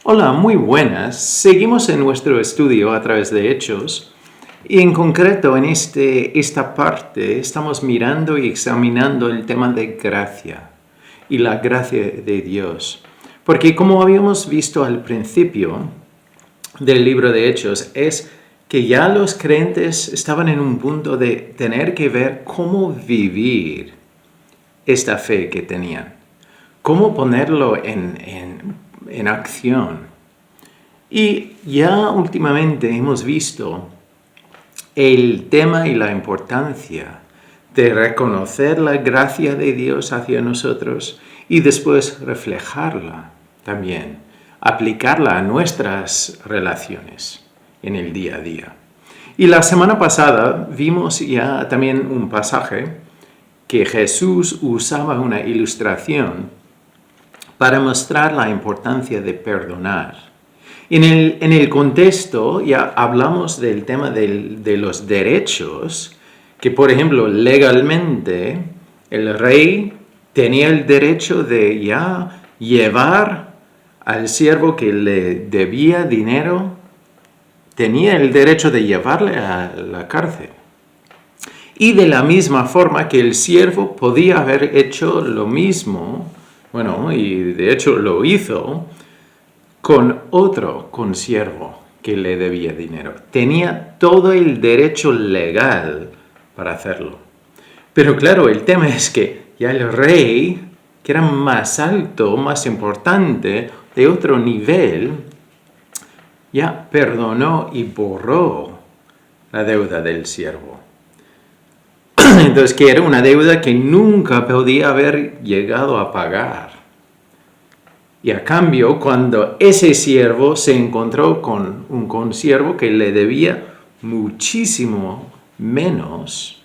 Hola, muy buenas. Seguimos en nuestro estudio a través de Hechos y en concreto en esta parte estamos mirando y examinando el tema de gracia y la gracia de Dios. Porque como habíamos visto al principio del libro de Hechos, es que ya los creyentes estaban en un punto de tener que ver cómo vivir esta fe que tenían, cómo ponerlo en acción. Y ya últimamente hemos visto el tema y la importancia de reconocer la gracia de Dios hacia nosotros y después reflejarla también, aplicarla a nuestras relaciones en el día a día. Y la semana pasada vimos ya también un pasaje que Jesús usaba una ilustración para mostrar la importancia de perdonar. En el contexto ya hablamos del tema de los derechos, que por ejemplo legalmente el rey tenía el derecho de ya llevar al siervo que le debía dinero, tenía el derecho de llevarle a la cárcel. Y de la misma forma que el siervo podía haber hecho lo mismo, y de hecho lo hizo, con otro consiervo que le debía dinero. Tenía todo el derecho legal para hacerlo. Pero claro, el tema es que ya el rey, que era más alto, más importante, de otro nivel, ya perdonó y borró la deuda del siervo. Entonces, que era una deuda que nunca podía haber llegado a pagar. Y a cambio, cuando ese siervo se encontró con un consiervo que le debía muchísimo menos,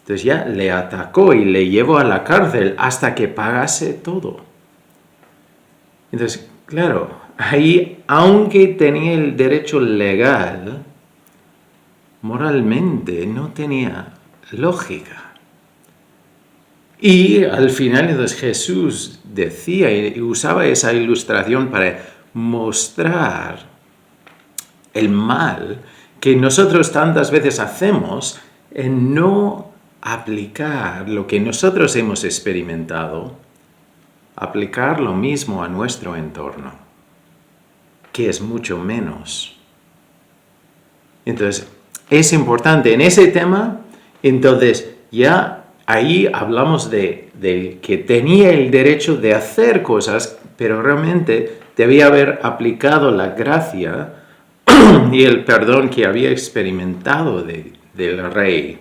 entonces ya le atacó y le llevó a la cárcel hasta que pagase todo. Entonces, claro, ahí, aunque tenía el derecho legal, moralmente no tenía lógica. Y al final entonces Jesús decía y usaba esa ilustración para mostrar el mal que nosotros tantas veces hacemos en no aplicar lo que nosotros hemos experimentado, aplicar lo mismo a nuestro entorno, que es mucho menos. Entonces, es importante en ese tema, entonces ya ahí hablamos de que tenía el derecho de hacer cosas, pero realmente debía haber aplicado la gracia y el perdón que había experimentado del rey.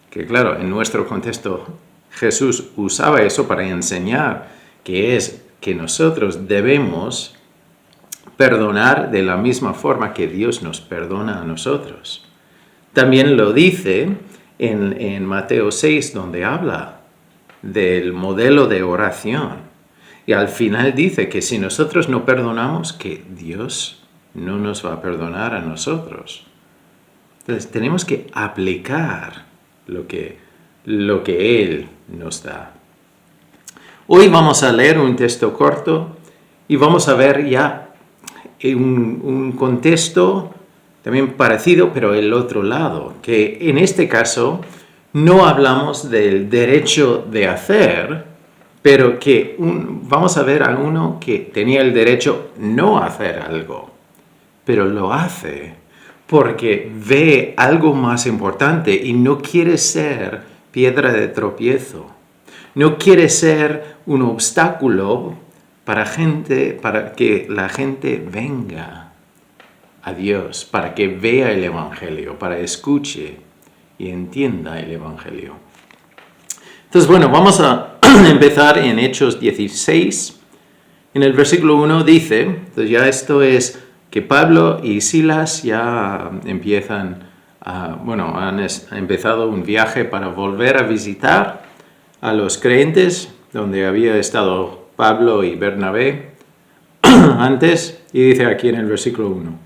Que claro, en nuestro contexto Jesús usaba eso para enseñar que es que nosotros debemos perdonar de la misma forma que Dios nos perdona a nosotros. También lo dice en Mateo 6, donde habla del modelo de oración. Y al final dice que si nosotros no perdonamos, que Dios no nos va a perdonar a nosotros. Entonces tenemos que aplicar lo que Él nos da. Hoy vamos a leer un texto corto y vamos a ver ya un contexto también parecido, pero el otro lado, que en este caso no hablamos del derecho de hacer, pero que vamos a ver a uno que tenía el derecho no a hacer algo, pero lo hace porque ve algo más importante y no quiere ser piedra de tropiezo, no quiere ser un obstáculo para que la gente venga a Dios, para que vea el Evangelio, para escuche y entienda el Evangelio. Entonces, vamos a empezar en Hechos 16. En el versículo 1 dice, entonces ya esto es que Pablo y Silas ya han empezado un viaje para volver a visitar a los creyentes, donde había estado Pablo y Bernabé antes, y dice aquí en el versículo 1.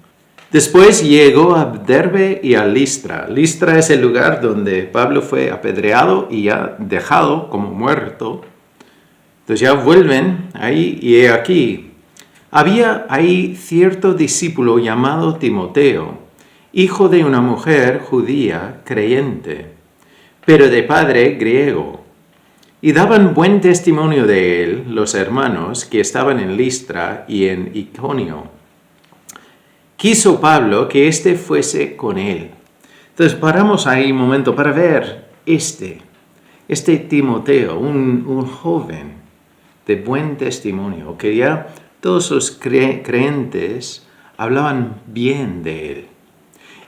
Después llegó a Derbe y a Listra. Listra es el lugar donde Pablo fue apedreado y ya dejado como muerto. Entonces ya vuelven ahí y he aquí. Había ahí cierto discípulo llamado Timoteo, hijo de una mujer judía creyente, pero de padre griego. Y daban buen testimonio de él los hermanos que estaban en Listra y en Iconio. Quiso Pablo que éste fuese con él. Entonces paramos ahí un momento para ver este Timoteo, un joven de buen testimonio, que ya todos los creyentes hablaban bien de él.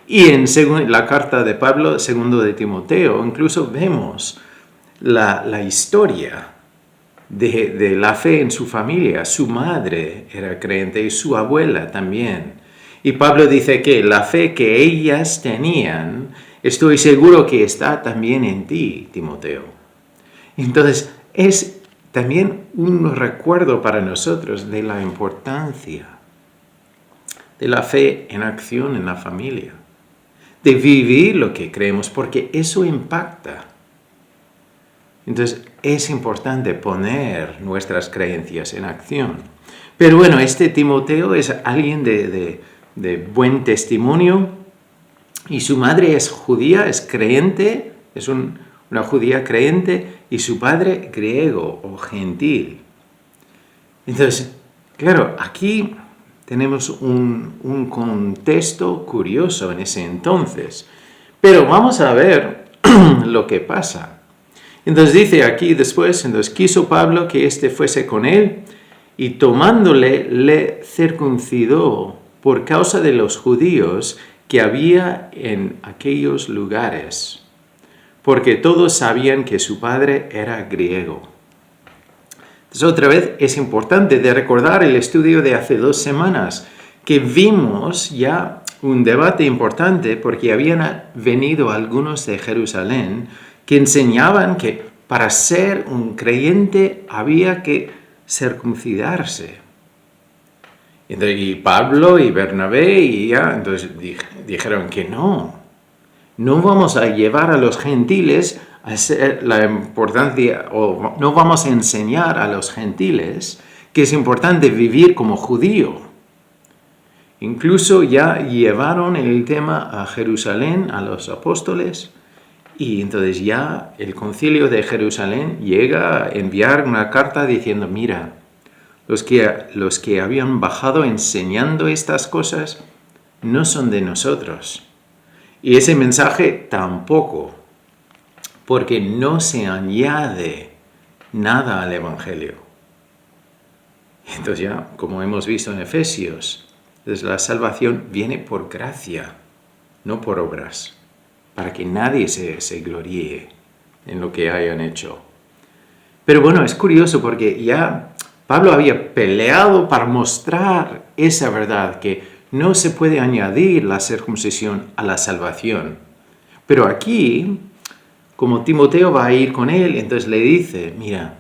Y en la carta de Pablo, segundo de Timoteo, incluso vemos la historia de la fe en su familia. Su madre era creyente y su abuela también. Y Pablo dice que la fe que ellas tenían, estoy seguro que está también en ti, Timoteo. Entonces, es también un recuerdo para nosotros de la importancia de la fe en acción en la familia, de vivir lo que creemos, porque eso impacta. Entonces, es importante poner nuestras creencias en acción. Pero bueno, este Timoteo es alguien de buen testimonio y su madre es judía, es creyente, es una judía creyente y su padre griego o gentil. Entonces, claro, aquí tenemos un contexto curioso en ese entonces. Pero vamos a ver lo que pasa. Entonces dice aquí después, entonces quiso Pablo que éste fuese con él y tomándole le circuncidó por causa de los judíos que había en aquellos lugares, porque todos sabían que su padre era griego. Entonces otra vez es importante de recordar el estudio de hace 2 semanas, que vimos ya un debate importante porque habían venido algunos de Jerusalén que enseñaban que para ser un creyente había que circuncidarse. Y Pablo y Bernabé entonces dijeron que no vamos a llevar a los gentiles a ser la importancia, o no vamos a enseñar a los gentiles que es importante vivir como judío. Incluso ya llevaron el tema a Jerusalén, a los apóstoles, y entonces ya el concilio de Jerusalén llega a enviar una carta diciendo, mira, los que habían bajado enseñando estas cosas no son de nosotros. Y ese mensaje tampoco, porque no se añade nada al Evangelio. Entonces ya, como hemos visto en Efesios, entonces la salvación viene por gracia, no por obras, para que nadie se gloríe en lo que hayan hecho. Pero bueno, es curioso porque ya Pablo había peleado para mostrar esa verdad, que no se puede añadir la circuncisión a la salvación. Pero aquí, como Timoteo va a ir con él, entonces le dice, mira,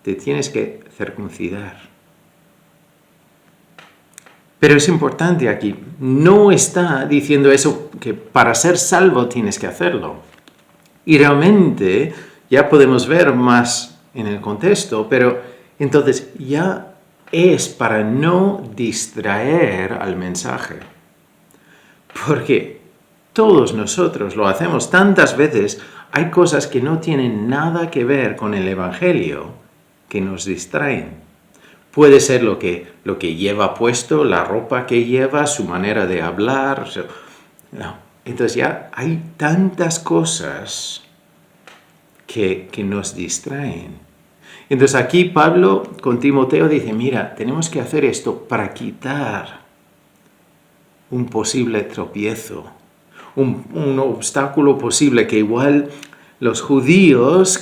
te tienes que circuncidar. Pero es importante aquí, no está diciendo eso que para ser salvo tienes que hacerlo. Y realmente ya podemos ver más en el contexto, pero entonces ya es para no distraer al mensaje. Porque todos nosotros lo hacemos tantas veces, hay cosas que no tienen nada que ver con el Evangelio que nos distraen. Puede ser lo que lleva puesto, la ropa que lleva, su manera de hablar. No. Entonces ya hay tantas cosas que nos distraen. Entonces aquí Pablo con Timoteo dice, mira, tenemos que hacer esto para quitar un posible tropiezo, un obstáculo posible que igual los judíos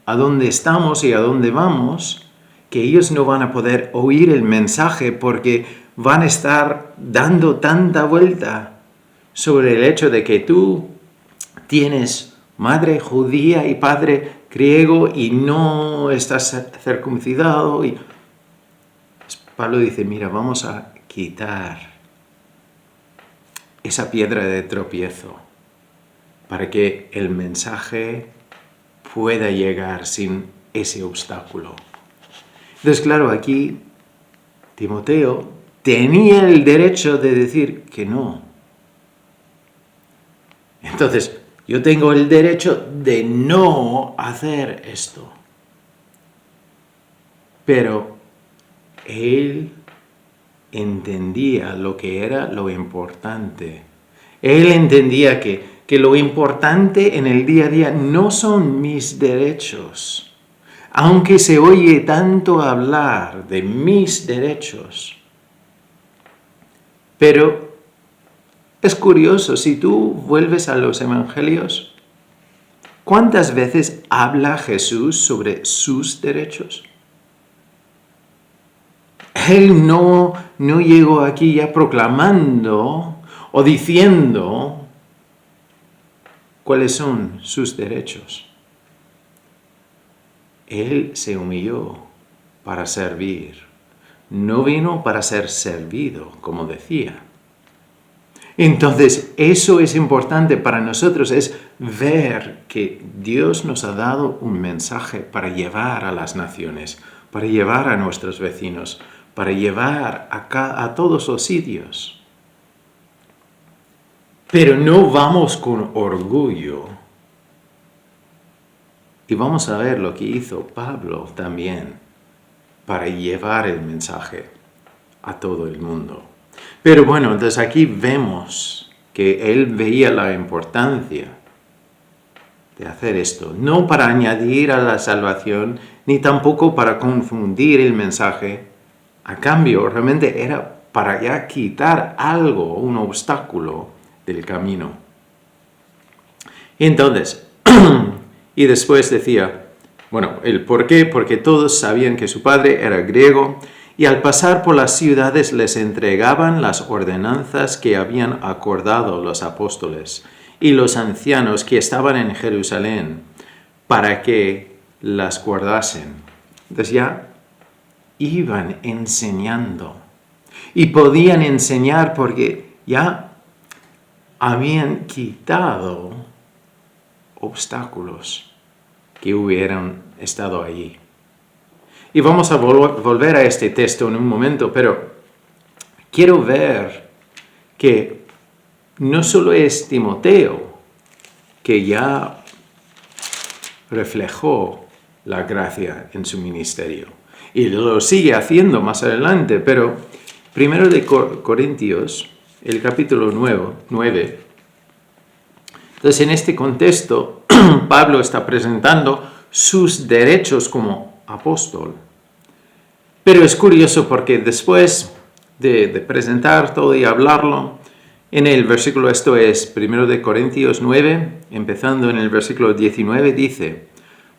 a donde estamos y a dónde vamos, que ellos no van a poder oír el mensaje porque van a estar dando tanta vuelta sobre el hecho de que tú tienes madre judía y padre griego y no estás circuncidado. Y Pablo dice, mira, vamos a quitar esa piedra de tropiezo para que el mensaje pueda llegar sin ese obstáculo. Entonces, claro, aquí Timoteo tenía el derecho de decir que no. Entonces, yo tengo el derecho de no hacer esto. Pero él entendía lo que era lo importante. Él entendía que lo importante en el día a día no son mis derechos. Aunque se oye tanto hablar de mis derechos. Pero es curioso, si tú vuelves a los evangelios, ¿cuántas veces habla Jesús sobre sus derechos? Él no llegó aquí ya proclamando o diciendo cuáles son sus derechos. Él se humilló para servir. No vino para ser servido, como decía. Entonces, eso es importante para nosotros, es ver que Dios nos ha dado un mensaje para llevar a las naciones, para llevar a nuestros vecinos, para llevar a todos los sitios. Pero no vamos con orgullo. Y vamos a ver lo que hizo Pablo también para llevar el mensaje a todo el mundo. Pero bueno, entonces aquí vemos que él veía la importancia de hacer esto, no para añadir a la salvación, ni tampoco para confundir el mensaje. A cambio, realmente era para ya quitar algo, un obstáculo del camino. Entonces, y después decía, bueno, el por qué, porque todos sabían que su padre era griego, y al pasar por las ciudades les entregaban las ordenanzas que habían acordado los apóstoles y los ancianos que estaban en Jerusalén para que las guardasen. Entonces ya iban enseñando y podían enseñar porque ya habían quitado obstáculos que hubieran estado allí. Y vamos a volver a este texto en un momento, pero quiero ver que no solo es Timoteo que ya reflejó la gracia en su ministerio, y lo sigue haciendo más adelante, pero primero de Corintios, el capítulo 9, entonces en este contexto Pablo está presentando sus derechos como apóstol. Pero es curioso porque después de presentar todo y hablarlo, en el versículo, esto es 1 de Corintios 9, empezando en el versículo 19, dice,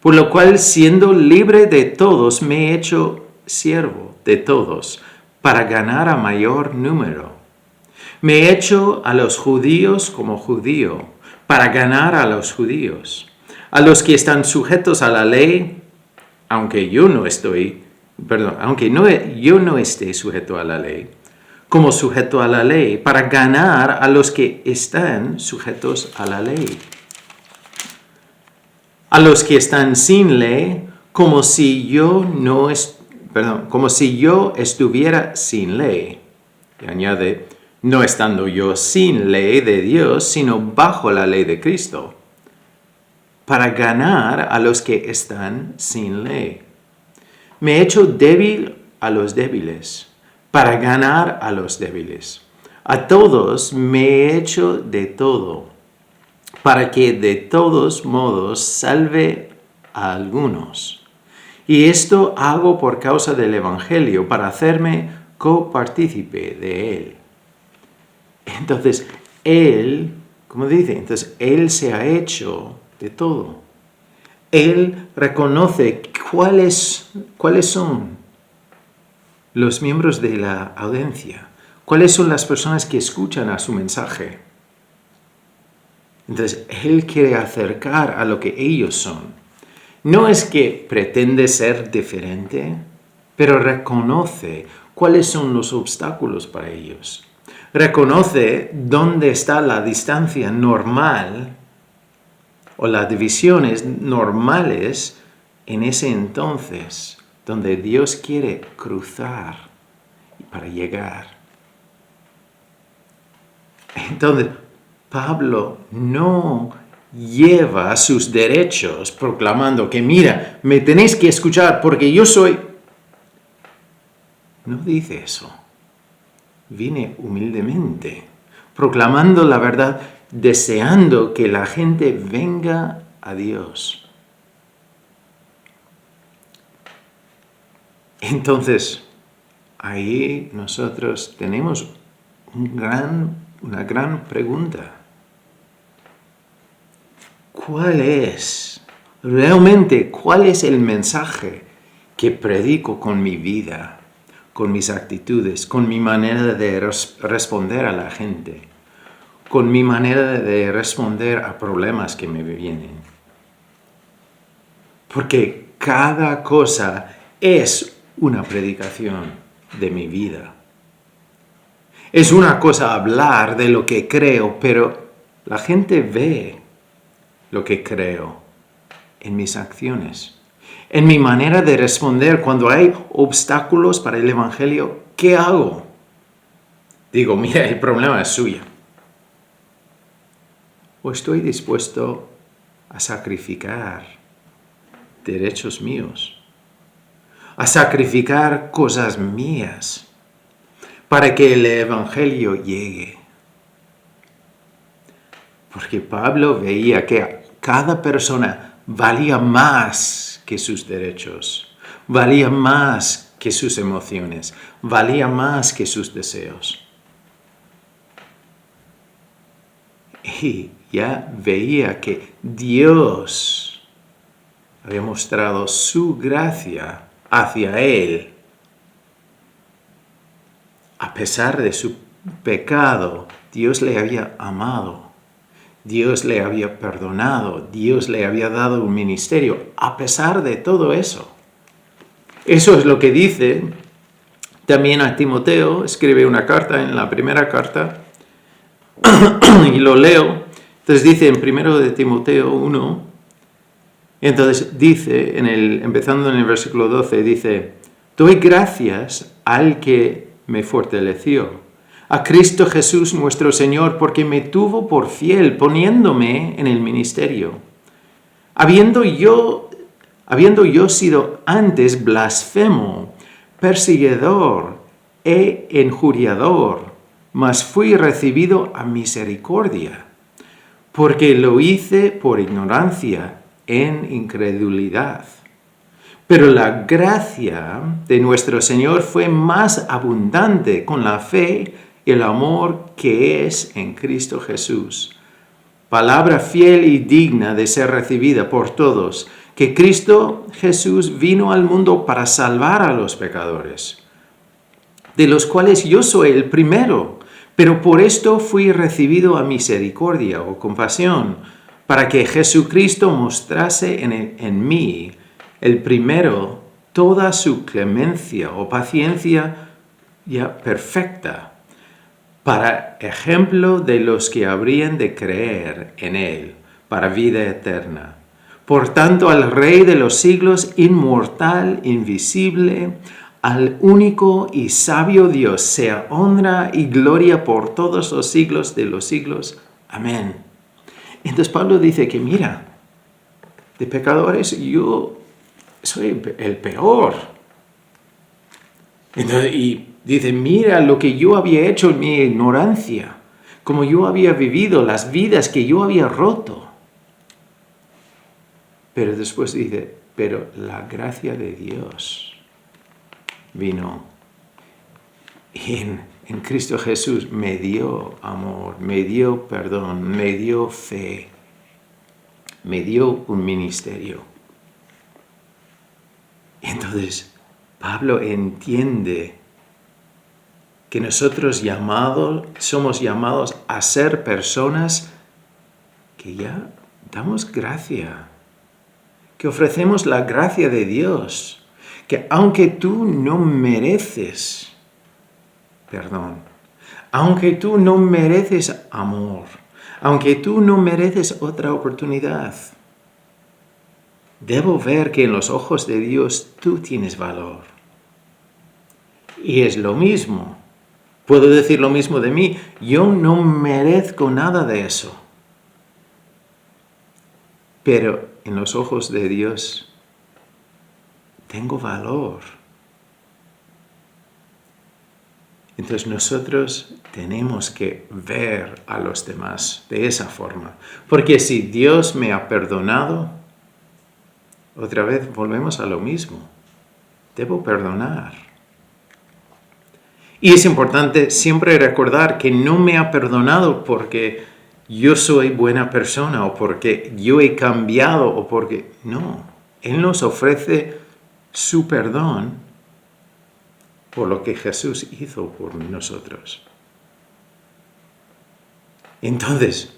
por lo cual siendo libre de todos me he hecho siervo de todos para ganar a mayor número. Me he hecho a los judíos como judío para ganar a los judíos. A los que están sujetos a la ley, aunque yo no esté sujeto a la ley, como sujeto a la ley, para ganar a los que están sujetos a la ley. A los que están sin ley, como si yo estuviera sin ley. Y añade, no estando yo sin ley de Dios, sino bajo la ley de Cristo, para ganar a los que están sin ley. Me he hecho débil a los débiles, para ganar a los débiles. A todos me he hecho de todo, para que de todos modos salve a algunos. Y esto hago por causa del Evangelio, para hacerme copartícipe de él. Entonces, él, como dice, él se ha hecho de todo. Él reconoce cuáles son los miembros de la audiencia, cuáles son las personas que escuchan a su mensaje. Entonces, él quiere acercar a lo que ellos son. No es que pretende ser diferente, pero reconoce cuáles son los obstáculos para ellos. Reconoce dónde está la distancia normal o las divisiones normales en ese entonces, donde Dios quiere cruzar para llegar. Entonces, Pablo no lleva sus derechos proclamando que, mira, me tenéis que escuchar porque yo soy... No dice eso. Vine humildemente, proclamando la verdad, deseando que la gente venga a Dios. Entonces, ahí nosotros tenemos una gran pregunta. ¿Cuál es el mensaje que predico con mi vida, con mis actitudes, con mi manera de responder a la gente, con mi manera de responder a problemas que me vienen? Porque cada cosa es una predicación de mi vida. Es una cosa hablar de lo que creo, pero la gente ve lo que creo en mis acciones, en mi manera de responder cuando hay obstáculos para el Evangelio. ¿Qué hago? Digo, mira, el problema es suyo. ¿O estoy dispuesto a sacrificar derechos míos? A sacrificar cosas mías para que el Evangelio llegue. Porque Pablo veía que cada persona valía más que sus derechos, valía más que sus emociones, valía más que sus deseos. Y ya veía que Dios había mostrado su gracia hacia él. A pesar de su pecado, Dios le había amado, Dios le había perdonado, Dios le había dado un ministerio, a pesar de todo eso. Eso es lo que dice también a Timoteo. Escribe una carta, en la primera carta, y lo leo. Entonces dice en 1 de Timoteo 1, entonces dice, empezando en el versículo 12, dice: doy gracias al que me fortaleció, a Cristo Jesús nuestro Señor, porque me tuvo por fiel, poniéndome en el ministerio. Habiendo yo sido antes blasfemo, perseguidor e injuriador, mas fui recibido a misericordia, porque lo hice por ignorancia, en incredulidad. Pero la gracia de nuestro Señor fue más abundante con la fe y el amor que es en Cristo Jesús. Palabra fiel y digna de ser recibida por todos, que Cristo Jesús vino al mundo para salvar a los pecadores, de los cuales yo soy el primero, pero por esto fui recibido a misericordia o compasión, para que Jesucristo mostrase en mí, el primero, toda su clemencia o paciencia ya perfecta, para ejemplo de los que habrían de creer en él, para vida eterna. Por tanto, al Rey de los siglos, inmortal, invisible, al único y sabio Dios, sea honra y gloria por todos los siglos de los siglos. Amén. Entonces Pablo dice que, mira, de pecadores yo soy el peor. Entonces, y dice, mira lo que yo había hecho en mi ignorancia, como yo había vivido, las vidas que yo había roto. Pero después dice, pero la gracia de Dios vino en Cristo Jesús, me dio amor, me dio perdón, me dio fe, me dio un ministerio. Entonces, Pablo entiende que nosotros somos llamados a ser personas que ya damos gracia, que ofrecemos la gracia de Dios, que aunque tú no mereces perdón, aunque tú no mereces amor, aunque tú no mereces otra oportunidad, debo ver que en los ojos de Dios tú tienes valor. Y es lo mismo. Puedo decir lo mismo de mí. Yo no merezco nada de eso. Pero en los ojos de Dios tengo valor. Entonces nosotros tenemos que ver a los demás de esa forma. Porque si Dios me ha perdonado, otra vez volvemos a lo mismo. Debo perdonar. Y es importante siempre recordar que no me ha perdonado porque yo soy buena persona o porque yo he cambiado o porque... No, Él nos ofrece su perdón por lo que Jesús hizo por nosotros. Entonces,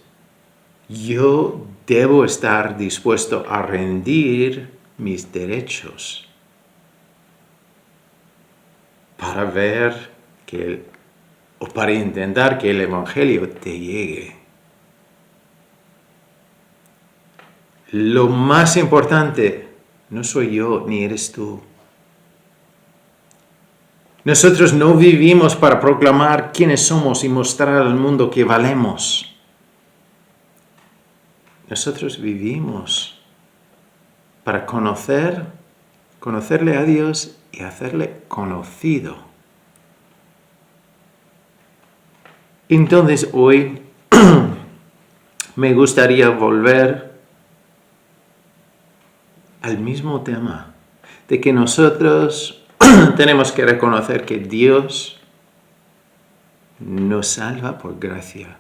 yo debo estar dispuesto a rendir mis derechos para ver o para intentar que el Evangelio te llegue. Lo más importante no soy yo ni eres tú. Nosotros no vivimos para proclamar quiénes somos y mostrar al mundo que valemos. Nosotros vivimos para conocerle a Dios y hacerle conocido. Entonces hoy me gustaría volver al mismo tema, de que nosotros tenemos que reconocer que Dios nos salva por gracia,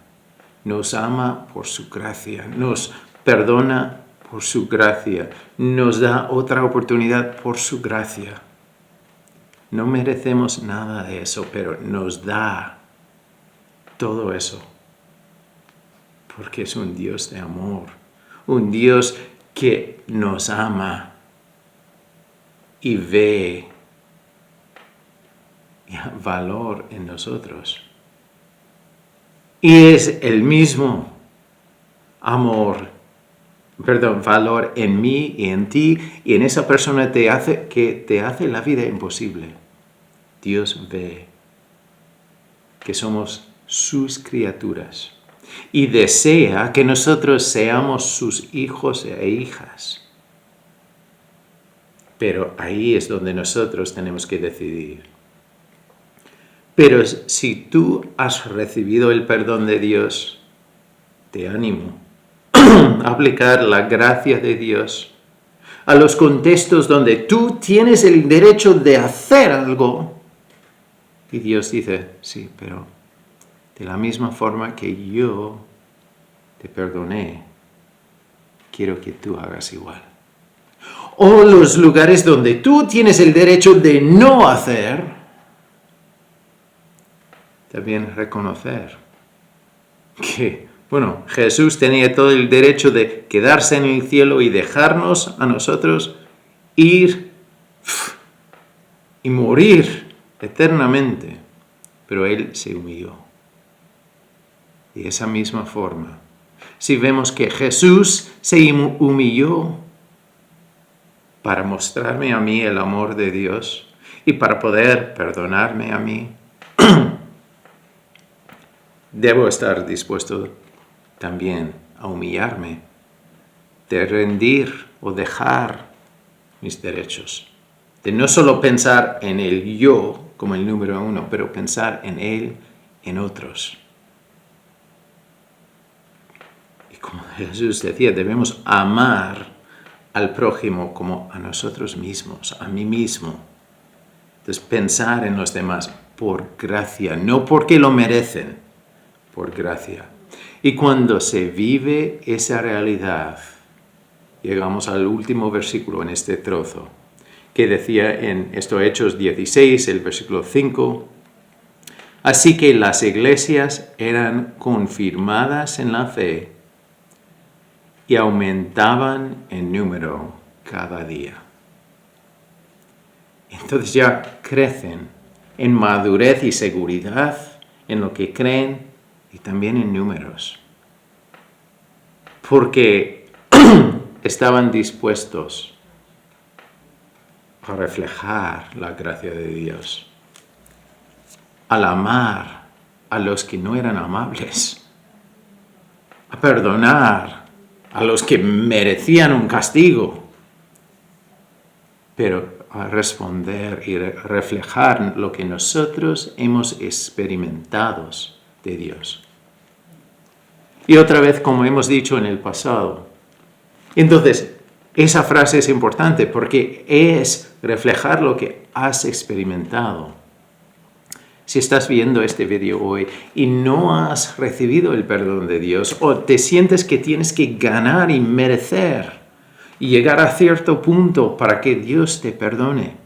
nos ama por su gracia, nos perdona por su gracia, nos da otra oportunidad por su gracia. No merecemos nada de eso, pero nos da todo eso, porque es un Dios de amor, un Dios que nos ama y ve valor en nosotros. Y es el mismo valor en mí y en ti y en esa persona que te hace la vida imposible. Dios ve que somos sus criaturas y desea que nosotros seamos sus hijos e hijas. Pero ahí es donde nosotros tenemos que decidir. Pero si tú has recibido el perdón de Dios, te animo a aplicar la gracia de Dios a los contextos donde tú tienes el derecho de hacer algo. Y Dios dice, sí, pero de la misma forma que yo te perdoné, quiero que tú hagas igual. O los lugares donde tú tienes el derecho de no hacer, también reconocer que, Jesús tenía todo el derecho de quedarse en el cielo y dejarnos a nosotros ir y morir eternamente, pero Él se humilló. De esa misma forma, si vemos que Jesús se humilló para mostrarme a mí el amor de Dios y para poder perdonarme a mí, debo estar dispuesto también a humillarme, de rendir o dejar mis derechos, de no solo pensar en el yo como el número uno, pero pensar en Él, en otros. Y como Jesús decía, debemos amar al prójimo como a nosotros mismos, a mí mismo. Entonces, pensar en los demás por gracia, no porque lo merecen, por gracia. Y cuando se vive esa realidad, llegamos al último versículo en este trozo, que decía en Hechos 16, el versículo 5, así que las iglesias eran confirmadas en la fe y aumentaban en número cada día. Entonces ya crecen en madurez y seguridad en lo que creen y también en números. Porque estaban dispuestos a reflejar la gracia de Dios. al amar a los que no eran amables, a perdonar a los que merecían un castigo, pero a responder y reflejar lo que nosotros hemos experimentado de Dios. Y otra vez, como hemos dicho en el pasado. Entonces, esa frase es importante porque es reflejar lo que has experimentado. Si estás viendo este vídeo hoy y no has recibido el perdón de Dios o te sientes que tienes que ganar y merecer y llegar a cierto punto para que Dios te perdone,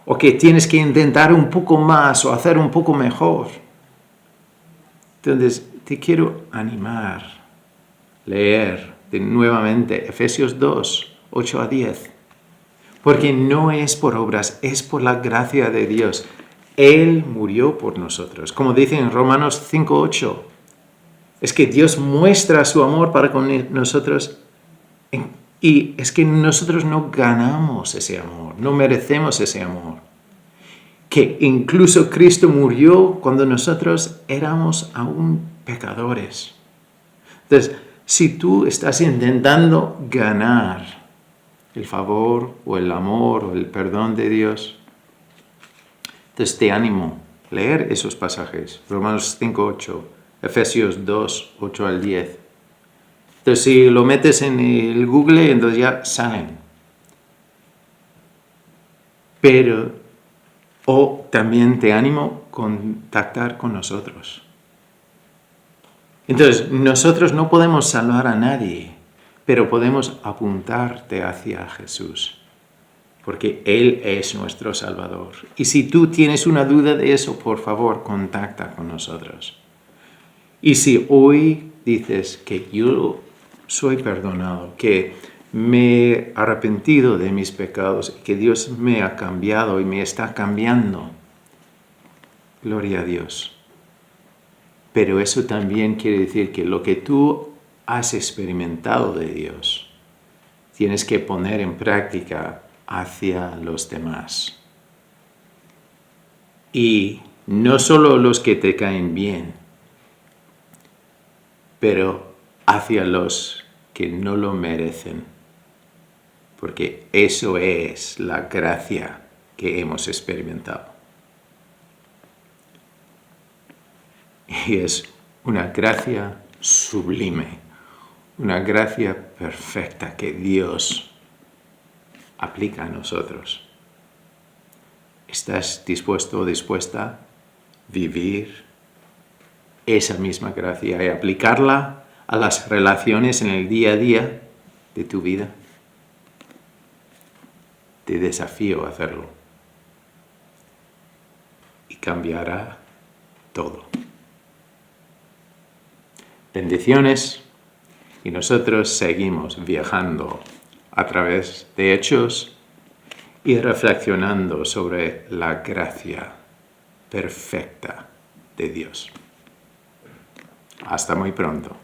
o que tienes que intentar un poco más o hacer un poco mejor, entonces te quiero animar, leer nuevamente Efesios 2, 8 a 10, porque no es por obras, es por la gracia de Dios. Él murió por nosotros, como dice en Romanos 5, 8. Es que Dios muestra su amor para con nosotros y es que nosotros no ganamos ese amor, no merecemos ese amor. Que incluso Cristo murió cuando nosotros éramos aún pecadores. Entonces, si tú estás intentando ganar el favor o el amor o el perdón de Dios, entonces te animo a leer esos pasajes. Romanos 5, 8, Efesios 2, 8 al 10. Entonces, si lo metes en el Google, entonces ya salen. O también te animo a contactar con nosotros. Entonces, nosotros no podemos salvar a nadie, pero podemos apuntarte hacia Jesús, porque Él es nuestro Salvador. Y si tú tienes una duda de eso, por favor, contacta con nosotros. Y si hoy dices que yo soy perdonado, que me he arrepentido de mis pecados, que Dios me ha cambiado y me está cambiando, gloria a Dios. Pero eso también quiere decir que lo que tú has experimentado de Dios, tienes que poner en práctica hacia los demás. Y no solo los que te caen bien, pero hacia los que no lo merecen. Porque eso es la gracia que hemos experimentado. Y es una gracia sublime, una gracia perfecta que Dios aplica a nosotros. ¿Estás dispuesto o dispuesta a vivir esa misma gracia y aplicarla a las relaciones en el día a día de tu vida? Te desafío a hacerlo. Y cambiará todo. Bendiciones, y nosotros seguimos viajando a través de Hechos y reflexionando sobre la gracia perfecta de Dios. Hasta muy pronto.